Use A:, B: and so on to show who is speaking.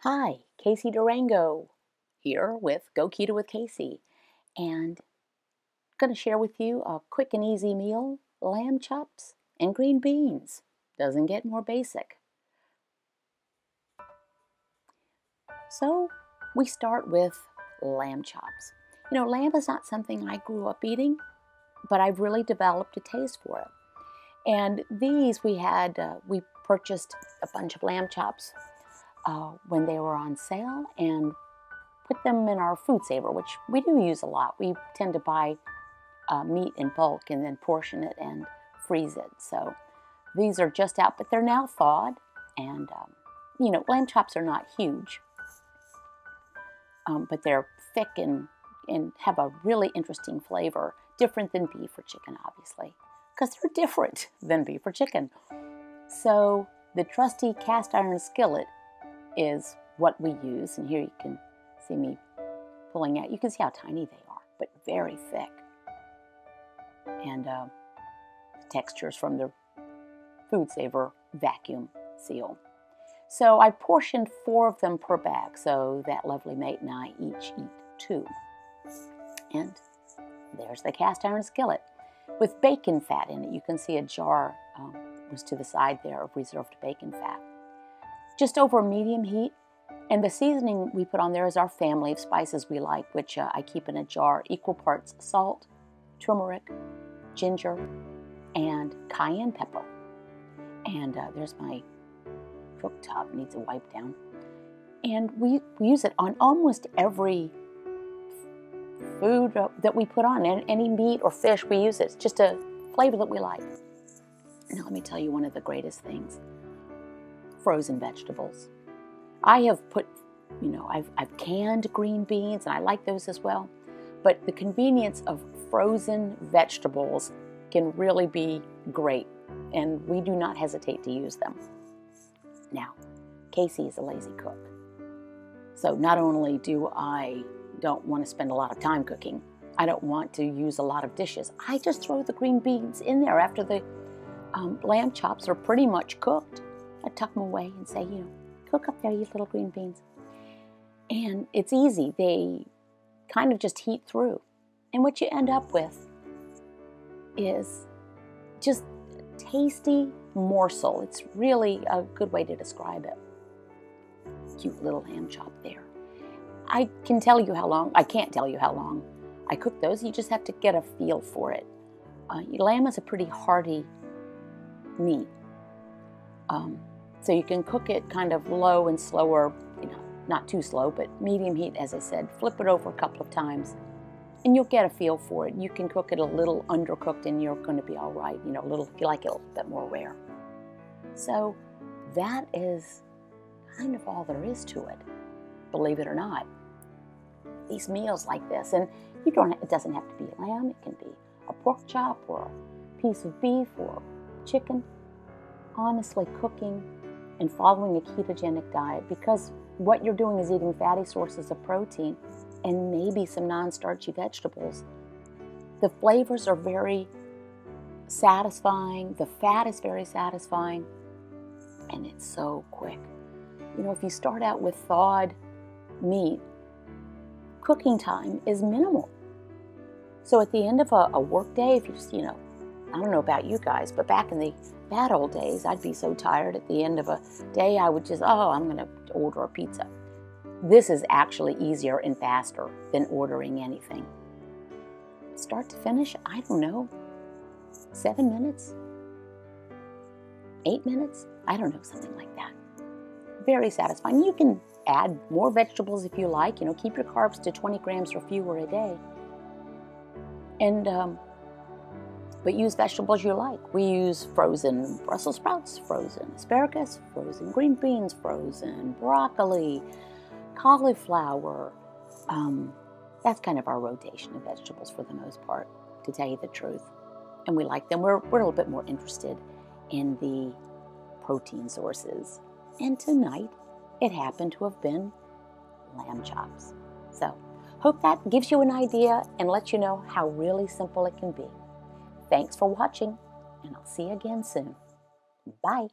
A: Hi, Casey Durango here with Go Keto with Casey, and I'm going to share with you a quick and easy meal, lamb chops and green beans. Doesn't get more basic. So we start with lamb chops. You know, lamb is not something I grew up eating, but I've really developed a taste for it. And these we purchased a bunch of lamb chops when they were on sale and put them in our food saver, which we do use a lot. We tend to buy meat in bulk and then portion it and freeze it. So these are just out, but they're now thawed. And, you know, lamb chops are not huge, but they're thick and have a really interesting flavor, different than beef or chicken, obviously, because they're different than beef or chicken. So the trusty cast iron skillet is what we use, and here you can see me pulling out. You can see how tiny they are, but very thick. And the textures from the food saver vacuum seal. So I portioned 4 of them per bag, so that lovely mate and I each eat 2. And there's the cast iron skillet with bacon fat in it. You can see a jar was to the side there of reserved bacon fat. Just over medium heat. And the seasoning we put on there is our family of spices we like, which I keep in a jar, equal parts salt, turmeric, ginger, and cayenne pepper. And there's my cooktop, needs a wipe down. And we use it on almost every food that we put on, and any meat or fish we use it. It's just a flavor that we like. Now let me tell you one of the greatest things. Frozen vegetables. I have put, you know, I've canned green beans, and I like those as well. But the convenience of frozen vegetables can really be great, and we do not hesitate to use them. Now, Casey is a lazy cook. So not only do I don't want to spend a lot of time cooking, I don't want to use a lot of dishes. I just throw the green beans in there after the lamb chops are pretty much cooked. I tuck them away and say, you know, cook up there, you little green beans. And it's easy. They kind of just heat through. And what you end up with is just a tasty morsel. It's really a good way to describe it. Cute little lamb chop there. I can't tell you how long I cook those. You just have to get a feel for it. Lamb is a pretty hearty meat. So you can cook it kind of low and slower, you know, not too slow, but medium heat, as I said. Flip it over a couple of times, and you'll get a feel for it. You can cook it a little undercooked, and you're going to be all right. You know, if you like it a little bit more rare. So that is kind of all there is to it, believe it or not. These meals like this, and it doesn't have to be lamb. It can be a pork chop or a piece of beef or chicken. Honestly, cooking and following a ketogenic diet, because what you're doing is eating fatty sources of protein and maybe some non-starchy vegetables. The flavors are very satisfying. The fat is very satisfying, and it's so quick. You know, if you start out with thawed meat, cooking time is minimal. So at the end of a work day, if you just, you know, I don't know about you guys, but back in the bad old days, I'd be so tired at the end of a day, I would just, I'm going to order a pizza. This is actually easier and faster than ordering anything. Start to finish, I don't know, 7 minutes, 8 minutes, I don't know, something like that. Very satisfying. You can add more vegetables if you like, you know, keep your carbs to 20 grams or fewer a day. And, but use vegetables you like. We use frozen Brussels sprouts, frozen asparagus, frozen green beans, frozen broccoli, cauliflower. That's kind of our rotation of vegetables for the most part, to tell you the truth. And we like them. We're a little bit more interested in the protein sources. And tonight, it happened to have been lamb chops. So, hope that gives you an idea and lets you know how really simple it can be. Thanks for watching, and I'll see you again soon. Bye.